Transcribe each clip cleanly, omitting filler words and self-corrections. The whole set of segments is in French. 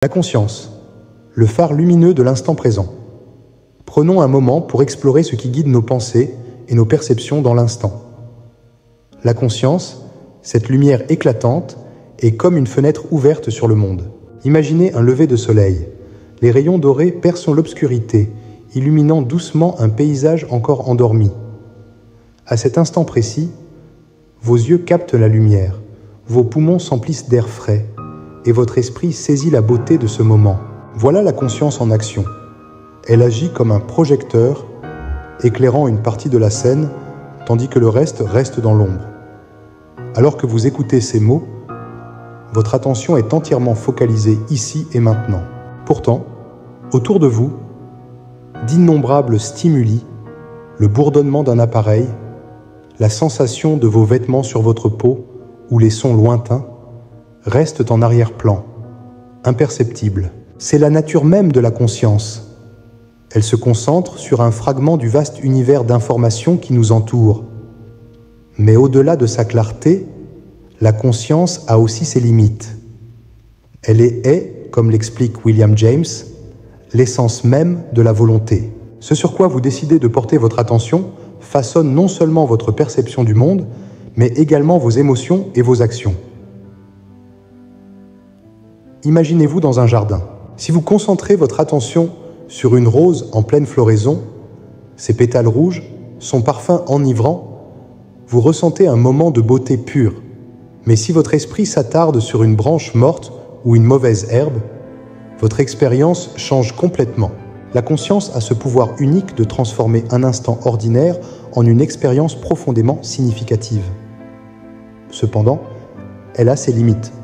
La conscience, le phare lumineux de l'instant présent. Prenons un moment pour explorer ce qui guide nos pensées et nos perceptions dans l'instant. La conscience, cette lumière éclatante, est comme une fenêtre ouverte sur le monde. Imaginez un lever de soleil. Les rayons dorés percent l'obscurité, illuminant doucement un paysage encore endormi. À cet instant précis, vos yeux captent la lumière, vos poumons s'emplissent d'air frais, et votre esprit saisit la beauté de ce moment. Voilà la conscience en action. Elle agit comme un projecteur, éclairant une partie de la scène, tandis que le reste dans l'ombre. Alors que vous écoutez ces mots, votre attention est entièrement focalisée ici et maintenant. Pourtant, autour de vous, d'innombrables stimuli, le bourdonnement d'un appareil, la sensation de vos vêtements sur votre peau ou les sons lointains restent en arrière-plan, imperceptibles. C'est la nature même de la conscience. Elle se concentre sur un fragment du vaste univers d'informations qui nous entoure. Mais au-delà de sa clarté, la conscience a aussi ses limites. Elle est, comme l'explique William James, l'essence même de la volonté. Ce sur quoi vous décidez de porter votre attention façonne non seulement votre perception du monde, mais également vos émotions et vos actions. Imaginez-vous dans un jardin. Si vous concentrez votre attention sur une rose en pleine floraison, ses pétales rouges, son parfum enivrant, vous ressentez un moment de beauté pure. Mais si votre esprit s'attarde sur une branche morte ou une mauvaise herbe, votre expérience change complètement. La conscience a ce pouvoir unique de transformer un instant ordinaire en une expérience profondément significative. Cependant, elle a ses limites.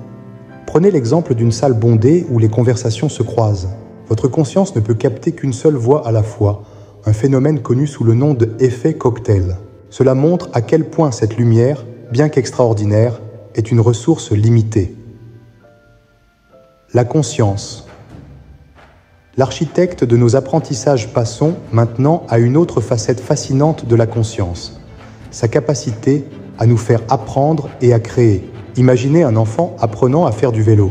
Prenez l'exemple d'une salle bondée où les conversations se croisent. Votre conscience ne peut capter qu'une seule voix à la fois, un phénomène connu sous le nom de « effet cocktail ». Cela montre à quel point cette lumière, bien qu'extraordinaire, est une ressource limitée. La conscience. L'architecte de nos apprentissages passons maintenant à une autre facette fascinante de la conscience, sa capacité à nous faire apprendre et à créer. Imaginez un enfant apprenant à faire du vélo.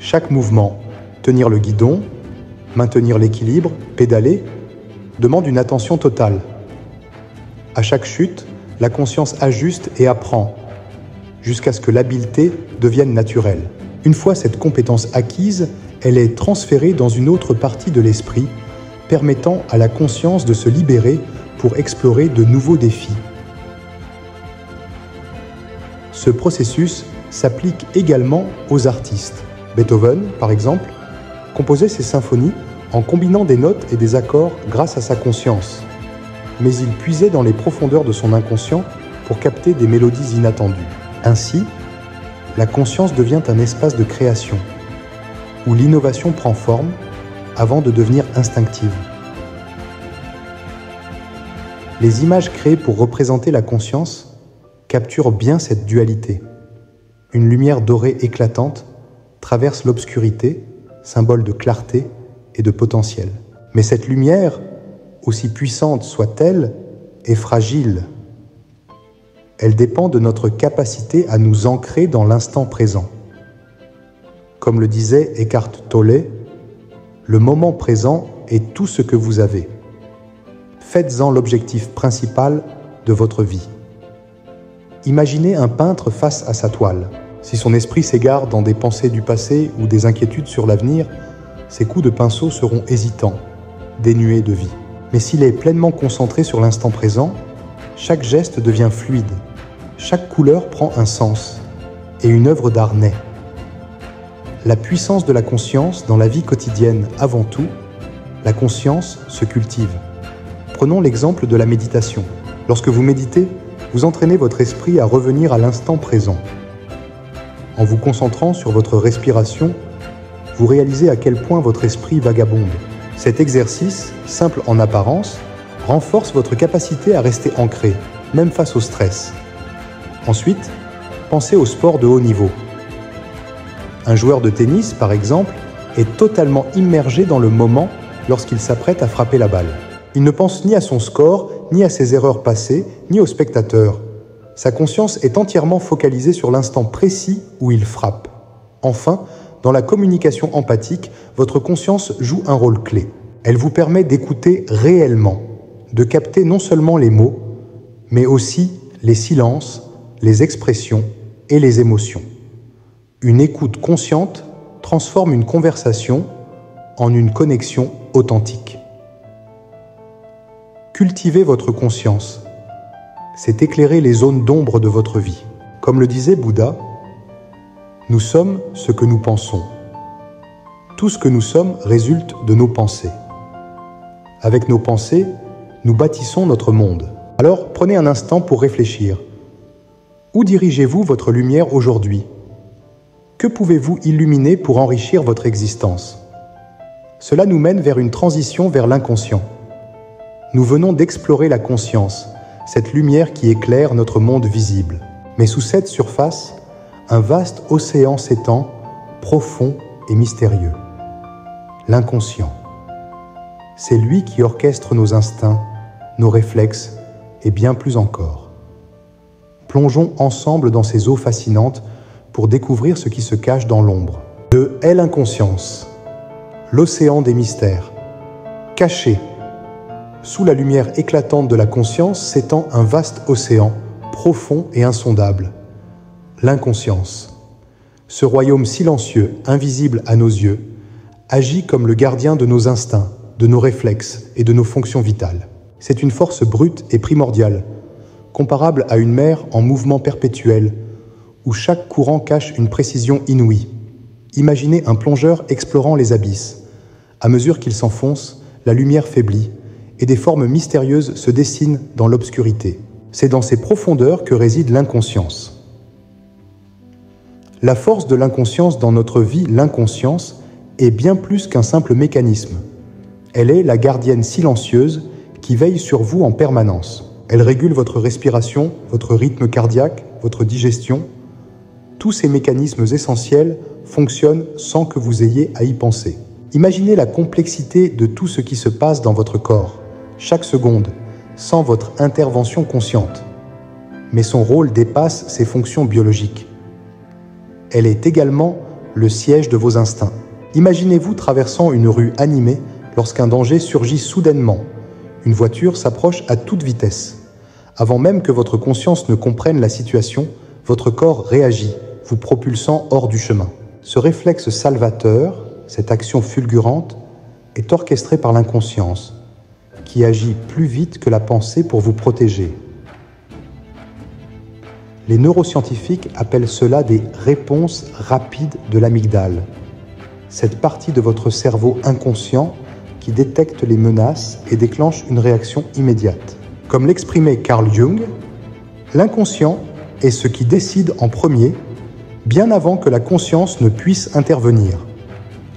Chaque mouvement, tenir le guidon, maintenir l'équilibre, pédaler, demande une attention totale. À chaque chute, la conscience ajuste et apprend, jusqu'à ce que l'habileté devienne naturelle. Une fois cette compétence acquise, elle est transférée dans une autre partie de l'esprit, permettant à la conscience de se libérer pour explorer de nouveaux défis. Ce processus s'applique également aux artistes. Beethoven, par exemple, composait ses symphonies en combinant des notes et des accords grâce à sa conscience. Mais il puisait dans les profondeurs de son inconscient pour capter des mélodies inattendues. Ainsi, la conscience devient un espace de création, où l'innovation prend forme avant de devenir instinctive. Les images créées pour représenter la conscience capturent bien cette dualité. Une lumière dorée éclatante traverse l'obscurité, symbole de clarté et de potentiel. Mais cette lumière, aussi puissante soit-elle, est fragile. Elle dépend de notre capacité à nous ancrer dans l'instant présent. Comme le disait Eckhart Tolle, le moment présent est tout ce que vous avez. Faites-en l'objectif principal de votre vie. Imaginez un peintre face à sa toile. Si son esprit s'égare dans des pensées du passé ou des inquiétudes sur l'avenir, ses coups de pinceau seront hésitants, dénués de vie. Mais s'il est pleinement concentré sur l'instant présent, chaque geste devient fluide, chaque couleur prend un sens, et une œuvre d'art naît. La puissance de la conscience dans la vie quotidienne avant tout, la conscience se cultive. Prenons l'exemple de la méditation. Lorsque vous méditez, vous entraînez votre esprit à revenir à l'instant présent. En vous concentrant sur votre respiration, vous réalisez à quel point votre esprit vagabonde. Cet exercice, simple en apparence, renforce votre capacité à rester ancré, même face au stress. Ensuite, pensez au sport de haut niveau. Un joueur de tennis, par exemple, est totalement immergé dans le moment lorsqu'il s'apprête à frapper la balle. Il ne pense ni à son score, ni à ses erreurs passées, ni au spectateur. Sa conscience est entièrement focalisée sur l'instant précis où il frappe. Enfin, dans la communication empathique, votre conscience joue un rôle clé. Elle vous permet d'écouter réellement, de capter non seulement les mots, mais aussi les silences, les expressions et les émotions. Une écoute consciente transforme une conversation en une connexion authentique. Cultivez votre conscience. C'est éclairer les zones d'ombre de votre vie. Comme le disait Bouddha, nous sommes ce que nous pensons. Tout ce que nous sommes résulte de nos pensées. Avec nos pensées, nous bâtissons notre monde. Alors, prenez un instant pour réfléchir. Où dirigez-vous votre lumière aujourd'hui ? Que pouvez-vous illuminer pour enrichir votre existence ? Cela nous mène vers une transition vers l'inconscient. Nous venons d'explorer la conscience, cette lumière qui éclaire notre monde visible. Mais sous cette surface, un vaste océan s'étend, profond et mystérieux. L'inconscient. C'est lui qui orchestre nos instincts, nos réflexes et bien plus encore. Plongeons ensemble dans ces eaux fascinantes pour découvrir ce qui se cache dans l'ombre. De l'inconscience, l'océan des mystères. Caché, sous la lumière éclatante de la conscience s'étend un vaste océan, profond et insondable. L'inconscience. Ce royaume silencieux, invisible à nos yeux, agit comme le gardien de nos instincts, de nos réflexes et de nos fonctions vitales. C'est une force brute et primordiale, comparable à une mer en mouvement perpétuel, où chaque courant cache une précision inouïe. Imaginez un plongeur explorant les abysses. À mesure qu'il s'enfonce, la lumière faiblit et des formes mystérieuses se dessinent dans l'obscurité. C'est dans ces profondeurs que réside l'inconscience. La force de l'inconscience dans notre vie, l'inconscience, est bien plus qu'un simple mécanisme. Elle est la gardienne silencieuse qui veille sur vous en permanence. Elle régule votre respiration, votre rythme cardiaque, votre digestion. Tous ces mécanismes essentiels fonctionnent sans que vous ayez à y penser. Imaginez la complexité de tout ce qui se passe dans votre corps, chaque seconde, sans votre intervention consciente. Mais son rôle dépasse ses fonctions biologiques. Elle est également le siège de vos instincts. Imaginez-vous traversant une rue animée lorsqu'un danger surgit soudainement. Une voiture s'approche à toute vitesse. Avant même que votre conscience ne comprenne la situation, votre corps réagit, vous propulsant hors du chemin. Ce réflexe salvateur, cette action fulgurante, est orchestrée par l'inconscience, qui agit plus vite que la pensée pour vous protéger. Les neuroscientifiques appellent cela des réponses rapides de l'amygdale, cette partie de votre cerveau inconscient qui détecte les menaces et déclenche une réaction immédiate. Comme l'exprimait Carl Jung, l'inconscient est ce qui décide en premier, bien avant que la conscience ne puisse intervenir.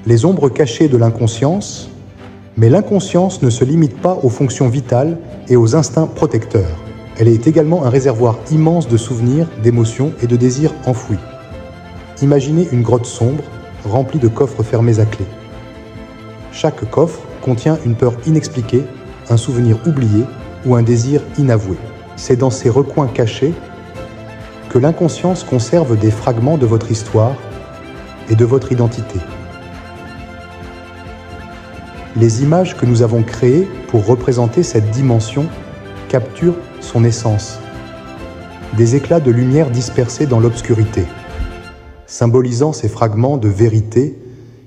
Les ombres cachées de l'inconscience, mais l'inconscience ne se limite pas aux fonctions vitales et aux instincts protecteurs. Elle est également un réservoir immense de souvenirs, d'émotions et de désirs enfouis. Imaginez une grotte sombre, remplie de coffres fermés à clé. Chaque coffre contient une peur inexpliquée, un souvenir oublié ou un désir inavoué. C'est dans ces recoins cachés que l'inconscience conserve des fragments de votre histoire et de votre identité. Les images que nous avons créées pour représenter cette dimension capturent son essence. Des éclats de lumière dispersés dans l'obscurité, symbolisant ces fragments de vérité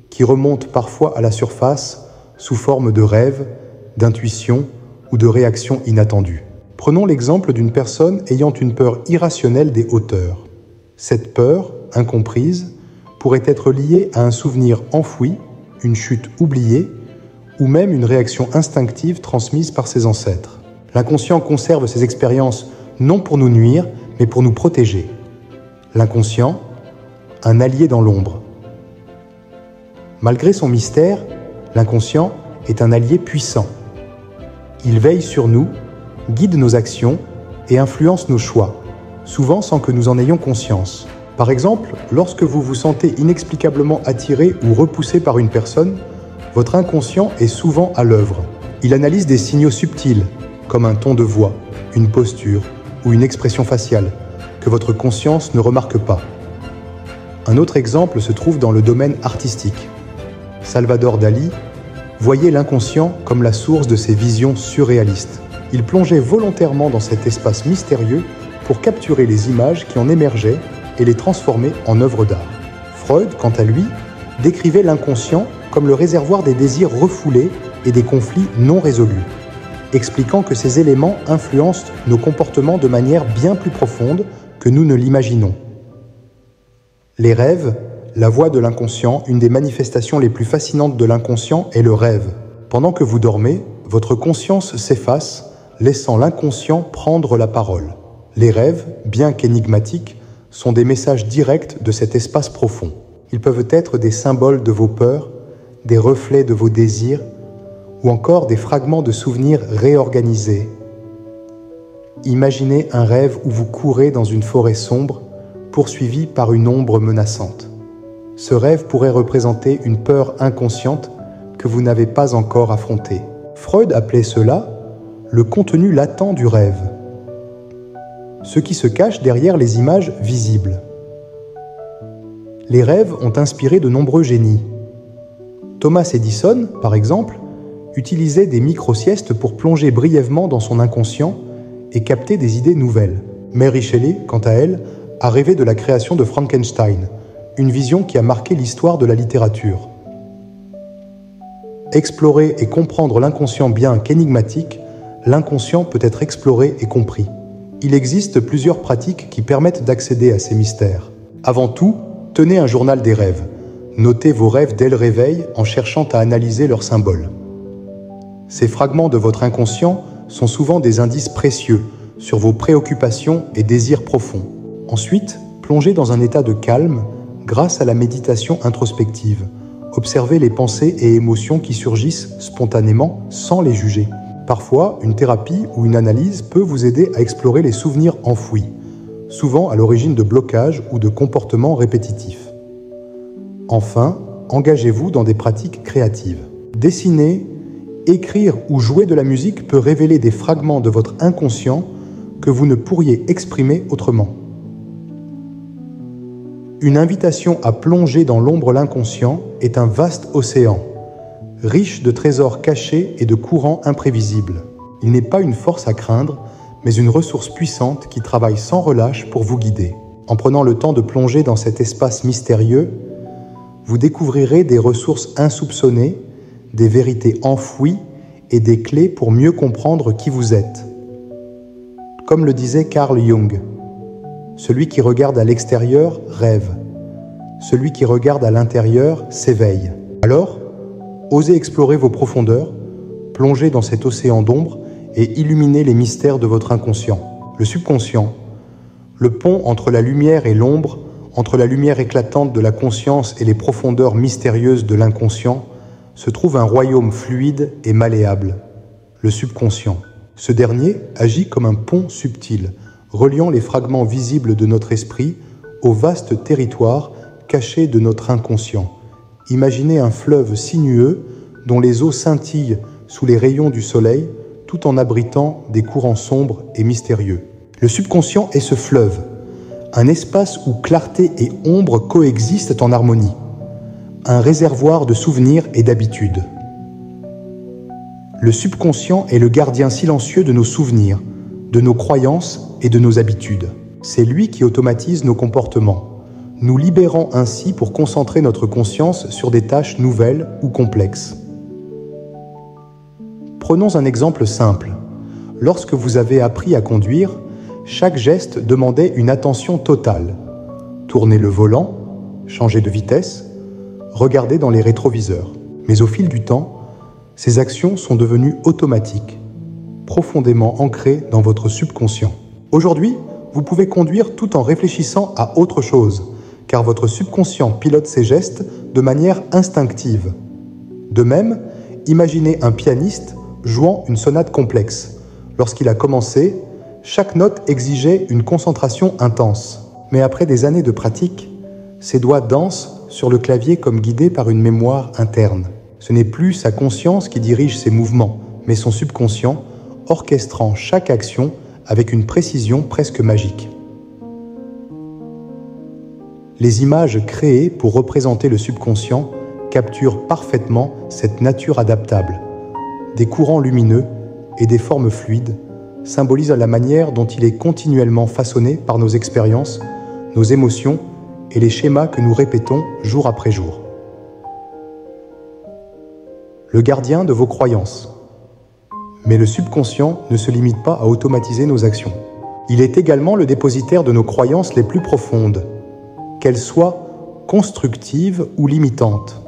qui remontent parfois à la surface sous forme de rêves, d'intuitions ou de réactions inattendues. Prenons l'exemple d'une personne ayant une peur irrationnelle des hauteurs. Cette peur, incomprise, pourrait être liée à un souvenir enfoui, une chute oubliée, ou même une réaction instinctive transmise par ses ancêtres. L'inconscient conserve ces expériences non pour nous nuire, mais pour nous protéger. L'inconscient, un allié dans l'ombre. Malgré son mystère, l'inconscient est un allié puissant. Il veille sur nous, guide nos actions et influence nos choix, souvent sans que nous en ayons conscience. Par exemple, lorsque vous vous sentez inexplicablement attiré ou repoussé par une personne, votre inconscient est souvent à l'œuvre. Il analyse des signaux subtils, comme un ton de voix, une posture ou une expression faciale, que votre conscience ne remarque pas. Un autre exemple se trouve dans le domaine artistique. Salvador Dali voyait l'inconscient comme la source de ses visions surréalistes. Il plongeait volontairement dans cet espace mystérieux pour capturer les images qui en émergeaient et les transformer en œuvres d'art. Freud, quant à lui, décrivait l'inconscient comme le réservoir des désirs refoulés et des conflits non résolus, expliquant que ces éléments influencent nos comportements de manière bien plus profonde que nous ne l'imaginons. Les rêves, la voie de l'inconscient, une des manifestations les plus fascinantes de l'inconscient est le rêve. Pendant que vous dormez, votre conscience s'efface, laissant l'inconscient prendre la parole. Les rêves, bien qu'énigmatiques, sont des messages directs de cet espace profond. Ils peuvent être des symboles de vos peurs, des reflets de vos désirs, ou encore des fragments de souvenirs réorganisés. Imaginez un rêve où vous courez dans une forêt sombre, poursuivi par une ombre menaçante. Ce rêve pourrait représenter une peur inconsciente que vous n'avez pas encore affrontée. Freud appelait cela le contenu latent du rêve, ce qui se cache derrière les images visibles. Les rêves ont inspiré de nombreux génies. Thomas Edison, par exemple, utilisait des micro-siestes pour plonger brièvement dans son inconscient et capter des idées nouvelles. Mary Shelley, quant à elle, a rêvé de la création de Frankenstein, une vision qui a marqué l'histoire de la littérature. Explorer et comprendre l'inconscient bien qu'énigmatique, l'inconscient peut être exploré et compris. Il existe plusieurs pratiques qui permettent d'accéder à ces mystères. Avant tout, tenez un journal des rêves. Notez vos rêves dès le réveil en cherchant à analyser leurs symboles. Ces fragments de votre inconscient sont souvent des indices précieux sur vos préoccupations et désirs profonds. Ensuite, plongez dans un état de calme grâce à la méditation introspective. Observez les pensées et émotions qui surgissent spontanément sans les juger. Parfois, une thérapie ou une analyse peut vous aider à explorer les souvenirs enfouis, souvent à l'origine de blocages ou de comportements répétitifs. Enfin, engagez-vous dans des pratiques créatives. Dessiner, écrire ou jouer de la musique peut révéler des fragments de votre inconscient que vous ne pourriez exprimer autrement. Une invitation à plonger dans l'ombre l'inconscient est un vaste océan, riche de trésors cachés et de courants imprévisibles. Il n'est pas une force à craindre, mais une ressource puissante qui travaille sans relâche pour vous guider. En prenant le temps de plonger dans cet espace mystérieux, vous découvrirez des ressources insoupçonnées, des vérités enfouies et des clés pour mieux comprendre qui vous êtes. Comme le disait Carl Jung, celui qui regarde à l'extérieur rêve, celui qui regarde à l'intérieur s'éveille. Alors, osez explorer vos profondeurs, plongez dans cet océan d'ombre et illuminez les mystères de votre inconscient. Le subconscient, le pont entre la lumière et l'ombre, entre la lumière éclatante de la conscience et les profondeurs mystérieuses de l'inconscient, se trouve un royaume fluide et malléable, le subconscient. Ce dernier agit comme un pont subtil, reliant les fragments visibles de notre esprit au vaste territoire caché de notre inconscient. Imaginez un fleuve sinueux dont les eaux scintillent sous les rayons du soleil, tout en abritant des courants sombres et mystérieux. Le subconscient est ce fleuve, un espace où clarté et ombre coexistent en harmonie, un réservoir de souvenirs et d'habitudes. Le subconscient est le gardien silencieux de nos souvenirs, de nos croyances et de nos habitudes. C'est lui qui automatise nos comportements, nous libérant ainsi pour concentrer notre conscience sur des tâches nouvelles ou complexes. Prenons un exemple simple. Lorsque vous avez appris à conduire, chaque geste demandait une attention totale. Tourner le volant, changer de vitesse, regarder dans les rétroviseurs. Mais au fil du temps, ces actions sont devenues automatiques, profondément ancrées dans votre subconscient. Aujourd'hui, vous pouvez conduire tout en réfléchissant à autre chose, car votre subconscient pilote ses gestes de manière instinctive. De même, imaginez un pianiste jouant une sonate complexe. Lorsqu'il a commencé, chaque note exigeait une concentration intense. Mais après des années de pratique, ses doigts dansent sur le clavier comme guidés par une mémoire interne. Ce n'est plus sa conscience qui dirige ses mouvements, mais son subconscient, orchestrant chaque action avec une précision presque magique. Les images créées pour représenter le subconscient capturent parfaitement cette nature adaptable. Des courants lumineux et des formes fluides symbolisent la manière dont il est continuellement façonné par nos expériences, nos émotions et les schémas que nous répétons jour après jour. Le gardien de vos croyances. Mais le subconscient ne se limite pas à automatiser nos actions. Il est également le dépositaire de nos croyances les plus profondes, qu'elles soient constructives ou limitantes.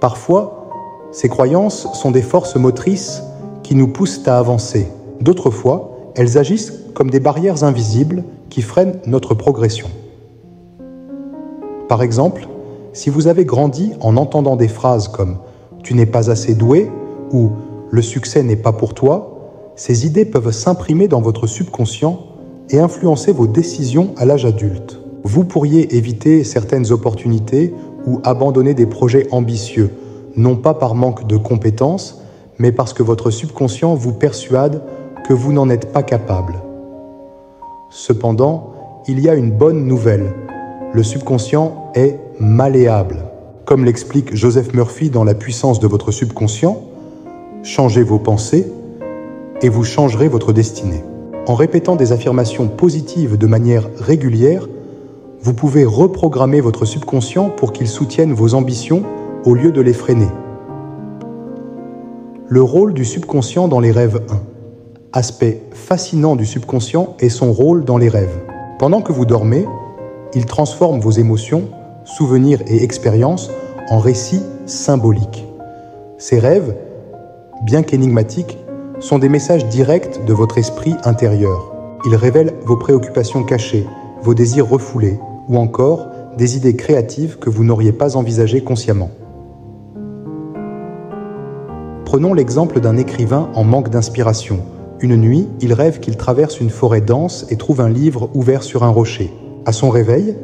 Parfois, ces croyances sont des forces motrices qui nous poussent à avancer. D'autres fois, elles agissent comme des barrières invisibles qui freinent notre progression. Par exemple, si vous avez grandi en entendant des phrases comme « tu n'es pas assez doué » ou « le succès n'est pas pour toi », ces idées peuvent s'imprimer dans votre subconscient et influencer vos décisions à l'âge adulte. Vous pourriez éviter certaines opportunités ou abandonner des projets ambitieux, non pas par manque de compétences, mais parce que votre subconscient vous persuade que vous n'en êtes pas capable. Cependant, il y a une bonne nouvelle. Le subconscient est malléable. Comme l'explique Joseph Murphy dans La puissance de votre subconscient, changez vos pensées et vous changerez votre destinée. En répétant des affirmations positives de manière régulière, vous pouvez reprogrammer votre subconscient pour qu'il soutienne vos ambitions au lieu de les freiner. Le rôle du subconscient dans les rêves 1. Aspect fascinant du subconscient est son rôle dans les rêves. Pendant que vous dormez, il transforme vos émotions, souvenirs et expériences en récits symboliques. Ces rêves, bien qu'énigmatiques, sont des messages directs de votre esprit intérieur. Ils révèlent vos préoccupations cachées, vos désirs refoulés, ou encore des idées créatives que vous n'auriez pas envisagées consciemment. Prenons l'exemple d'un écrivain en manque d'inspiration. Une nuit, il rêve qu'il traverse une forêt dense et trouve un livre ouvert sur un rocher. À son réveil,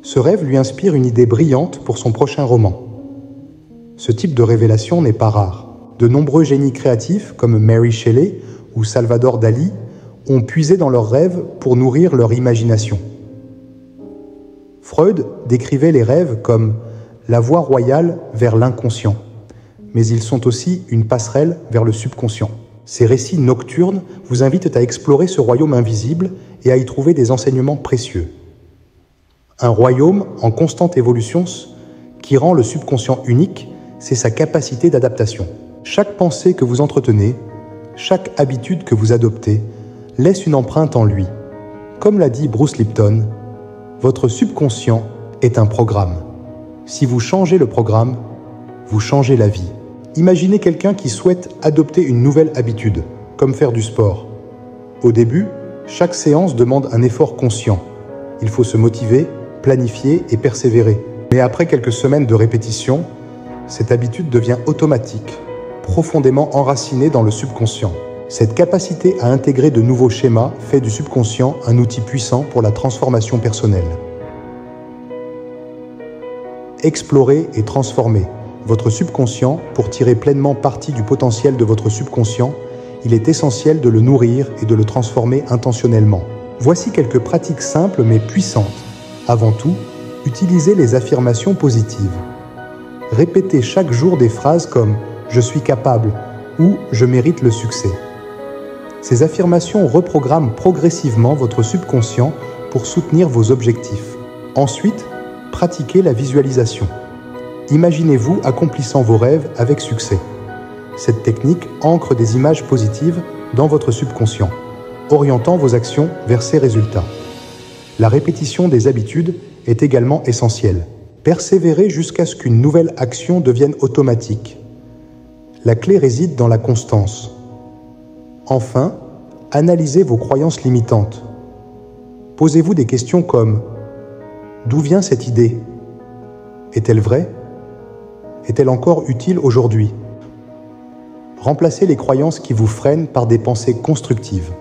ce rêve lui inspire une idée brillante pour son prochain roman. Ce type de révélation n'est pas rare. De nombreux génies créatifs, comme Mary Shelley ou Salvador Dali, ont puisé dans leurs rêves pour nourrir leur imagination. Freud décrivait les rêves comme la voie royale vers l'inconscient, mais ils sont aussi une passerelle vers le subconscient. Ces récits nocturnes vous invitent à explorer ce royaume invisible et à y trouver des enseignements précieux. Un royaume en constante évolution qui rend le subconscient unique, c'est sa capacité d'adaptation. Chaque pensée que vous entretenez, chaque habitude que vous adoptez, laisse une empreinte en lui. Comme l'a dit Bruce Lipton, votre subconscient est un programme. Si vous changez le programme, vous changez la vie. Imaginez quelqu'un qui souhaite adopter une nouvelle habitude, comme faire du sport. Au début, chaque séance demande un effort conscient. Il faut se motiver, planifier et persévérer. Mais après quelques semaines de répétition, cette habitude devient automatique, profondément enracinée dans le subconscient. Cette capacité à intégrer de nouveaux schémas fait du subconscient un outil puissant pour la transformation personnelle. Explorez et transformez votre subconscient pour tirer pleinement parti du potentiel de votre subconscient. Il est essentiel de le nourrir et de le transformer intentionnellement. Voici quelques pratiques simples mais puissantes. Avant tout, utilisez les affirmations positives. Répétez chaque jour des phrases comme « je suis capable » ou « je mérite le succès ». Ces affirmations reprogramment progressivement votre subconscient pour soutenir vos objectifs. Ensuite, pratiquez la visualisation. Imaginez-vous accomplissant vos rêves avec succès. Cette technique ancre des images positives dans votre subconscient, orientant vos actions vers ces résultats. La répétition des habitudes est également essentielle. Persévérez jusqu'à ce qu'une nouvelle action devienne automatique. La clé réside dans la constance. Enfin, analysez vos croyances limitantes. Posez-vous des questions comme « D'où vient cette idée ? Est-elle vraie ? Est-elle encore utile aujourd'hui ? » Remplacez les croyances qui vous freinent par des pensées constructives.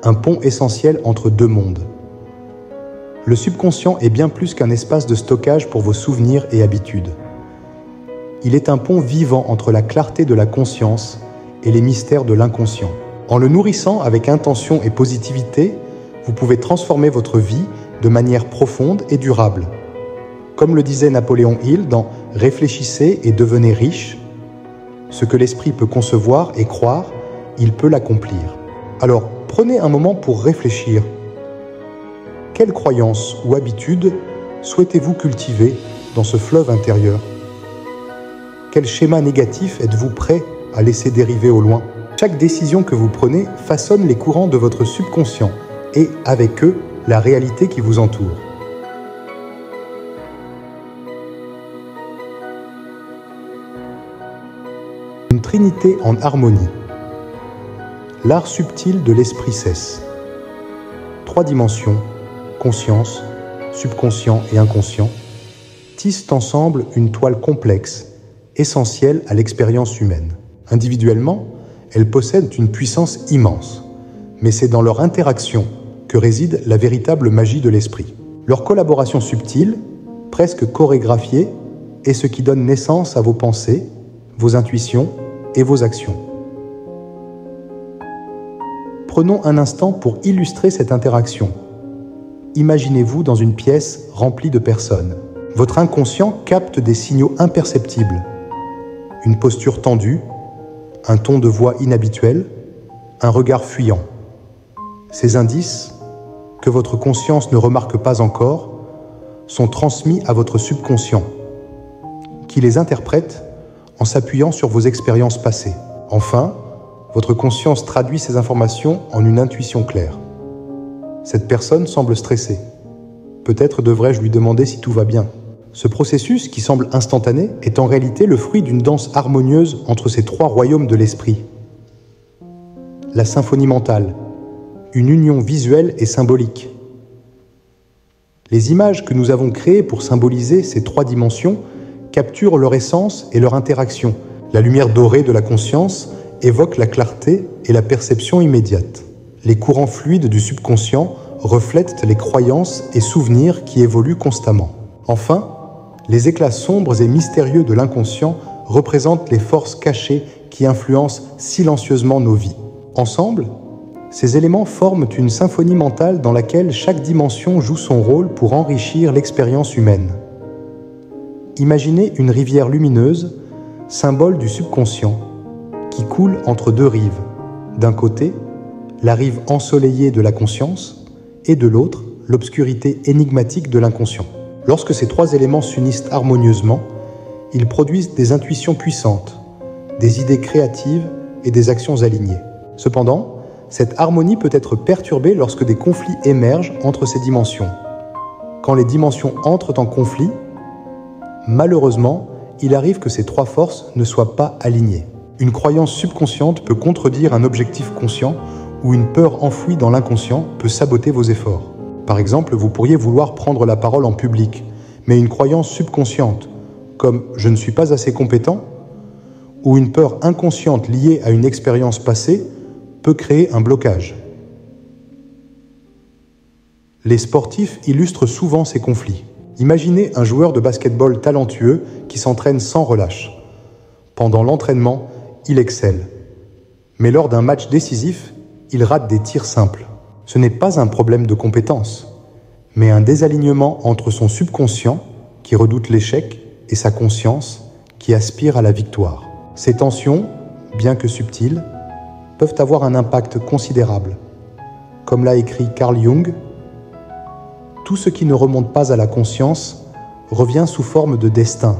Un pont essentiel entre deux mondes. Le subconscient est bien plus qu'un espace de stockage pour vos souvenirs et habitudes. Il est un pont vivant entre la clarté de la conscience et les mystères de l'inconscient. En le nourrissant avec intention et positivité, vous pouvez transformer votre vie de manière profonde et durable. Comme le disait Napoléon Hill dans « Réfléchissez et devenez riche », ce que l'esprit peut concevoir et croire, il peut l'accomplir. Alors, prenez un moment pour réfléchir. Quelles croyances ou habitudes souhaitez-vous cultiver dans ce fleuve intérieur? Quel schéma négatif êtes-vous prêt à laisser dériver au loin? Chaque décision que vous prenez façonne les courants de votre subconscient et, avec eux, la réalité qui vous entoure. Une trinité en harmonie. L'art subtil de l'esprit cesse. 3 dimensions, conscience, subconscient et inconscient, tissent ensemble une toile complexe, essentielle à l'expérience humaine. Individuellement, elles possèdent une puissance immense, mais c'est dans leur interaction que réside la véritable magie de l'esprit. Leur collaboration subtile, presque chorégraphiée, est ce qui donne naissance à vos pensées, vos intuitions et vos actions. Prenons un instant pour illustrer cette interaction. Imaginez-vous dans une pièce remplie de personnes. Votre inconscient capte des signaux imperceptibles. Une posture tendue, un ton de voix inhabituel, un regard fuyant. Ces indices, que votre conscience ne remarque pas encore, sont transmis à votre subconscient, qui les interprète en s'appuyant sur vos expériences passées. Enfin, votre conscience traduit ces informations en une intuition claire. Cette personne semble stressée. Peut-être devrais-je lui demander si tout va bien. Ce processus, qui semble instantané, est en réalité le fruit d'une danse harmonieuse entre ces 3 royaumes de l'esprit. La symphonie mentale, une union visuelle et symbolique. Les images que nous avons créées pour symboliser ces 3 dimensions capturent leur essence et leur interaction. La lumière dorée de la conscience évoque la clarté et la perception immédiate. Les courants fluides du subconscient reflètent les croyances et souvenirs qui évoluent constamment. Enfin, les éclats sombres et mystérieux de l'inconscient représentent les forces cachées qui influencent silencieusement nos vies. Ensemble, ces éléments forment une symphonie mentale dans laquelle chaque dimension joue son rôle pour enrichir l'expérience humaine. Imaginez une rivière lumineuse, symbole du subconscient, qui coule entre 2 rives. D'un côté, la rive ensoleillée de la conscience, et de l'autre, l'obscurité énigmatique de l'inconscient. Lorsque ces 3 éléments s'unissent harmonieusement, ils produisent des intuitions puissantes, des idées créatives et des actions alignées. Cependant, cette harmonie peut être perturbée lorsque des conflits émergent entre ces dimensions. Quand les dimensions entrent en conflit, malheureusement, il arrive que ces 3 forces ne soient pas alignées. Une croyance subconsciente peut contredire un objectif conscient ou une peur enfouie dans l'inconscient peut saboter vos efforts. Par exemple, vous pourriez vouloir prendre la parole en public, mais une croyance subconsciente, comme « je ne suis pas assez compétent » ou une peur inconsciente liée à une expérience passée, peut créer un blocage. Les sportifs illustrent souvent ces conflits. Imaginez un joueur de basket-ball talentueux qui s'entraîne sans relâche. Pendant l'entraînement, il excelle. Mais lors d'un match décisif, il rate des tirs simples. Ce n'est pas un problème de compétence, mais un désalignement entre son subconscient, qui redoute l'échec, et sa conscience, qui aspire à la victoire. Ces tensions, bien que subtiles, peuvent avoir un impact considérable. Comme l'a écrit Carl Jung, « Tout ce qui ne remonte pas à la conscience revient sous forme de destin. »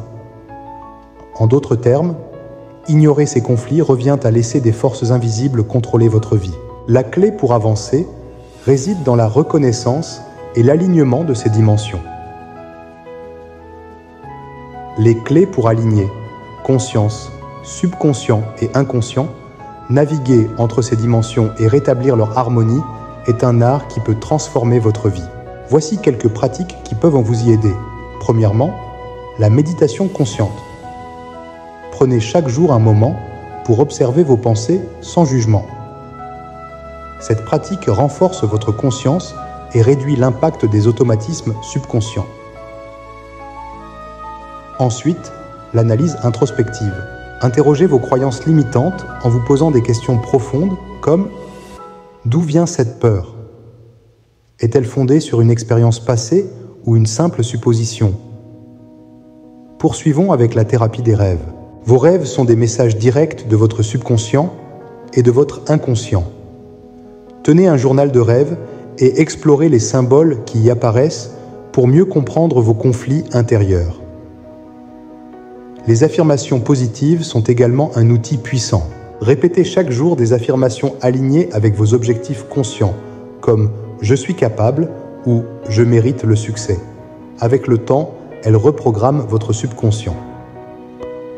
En d'autres termes, ignorer ces conflits revient à laisser des forces invisibles contrôler votre vie. La clé pour avancer réside dans la reconnaissance et l'alignement de ces dimensions. Les clés pour aligner conscience, subconscient et inconscient, naviguer entre ces dimensions et rétablir leur harmonie est un art qui peut transformer votre vie. Voici quelques pratiques qui peuvent vous y aider. Premièrement, la méditation consciente. Prenez chaque jour un moment pour observer vos pensées sans jugement. Cette pratique renforce votre conscience et réduit l'impact des automatismes subconscients. Ensuite, l'analyse introspective. Interrogez vos croyances limitantes en vous posant des questions profondes comme « D'où vient cette peur ? Est-elle fondée sur une expérience passée ou une simple supposition? Poursuivons avec la thérapie des rêves. Vos rêves sont des messages directs de votre subconscient et de votre inconscient. Tenez un journal de rêves et explorez les symboles qui y apparaissent pour mieux comprendre vos conflits intérieurs. Les affirmations positives sont également un outil puissant. Répétez chaque jour des affirmations alignées avec vos objectifs conscients, comme « Je suis capable » ou « Je mérite le succès ». Avec le temps, elles reprogramment votre subconscient.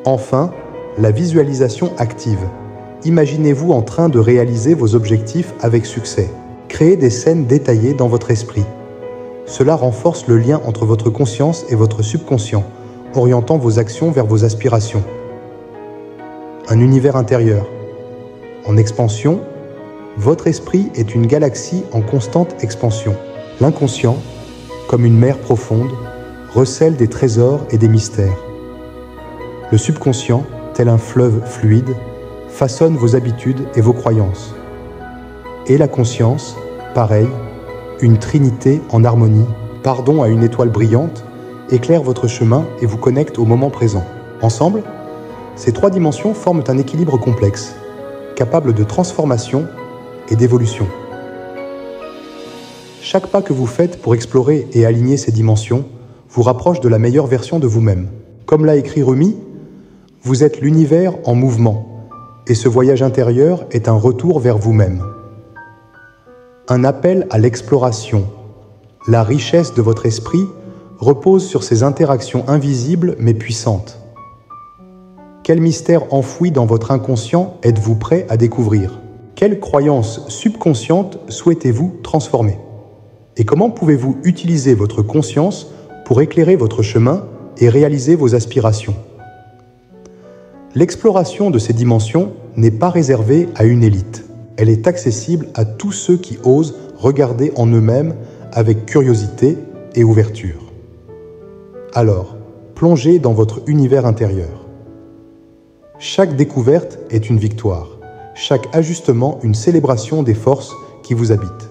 Enfin, la visualisation active. Imaginez-vous en train de réaliser vos objectifs avec succès. Créez des scènes détaillées dans votre esprit. Cela renforce le lien entre votre conscience et votre subconscient, orientant vos actions vers vos aspirations. Un univers intérieur. En expansion, votre esprit est une galaxie en constante expansion. L'inconscient, comme une mer profonde, recèle des trésors et des mystères. Le subconscient, tel un fleuve fluide, façonne vos habitudes et vos croyances. Et la conscience, pareil, une trinité en harmonie, pardon à une étoile brillante, éclaire votre chemin et vous connecte au moment présent. Ensemble, ces trois dimensions forment un équilibre complexe, capable de transformation et d'évolution. Chaque pas que vous faites pour explorer et aligner ces dimensions vous rapproche de la meilleure version de vous-même. Comme l'a écrit Rumi, vous êtes l'univers en mouvement, et ce voyage intérieur est un retour vers vous-même. Un appel à l'exploration. La richesse de votre esprit repose sur ces interactions invisibles mais puissantes. Quel mystère enfoui dans votre inconscient êtes-vous prêt à découvrir? Quelles croyances subconscientes souhaitez-vous transformer? Et comment pouvez-vous utiliser votre conscience pour éclairer votre chemin et réaliser vos aspirations? L'exploration de ces dimensions n'est pas réservée à une élite. Elle est accessible à tous ceux qui osent regarder en eux-mêmes avec curiosité et ouverture. Alors, plongez dans votre univers intérieur. Chaque découverte est une victoire, chaque ajustement une célébration des forces qui vous habitent.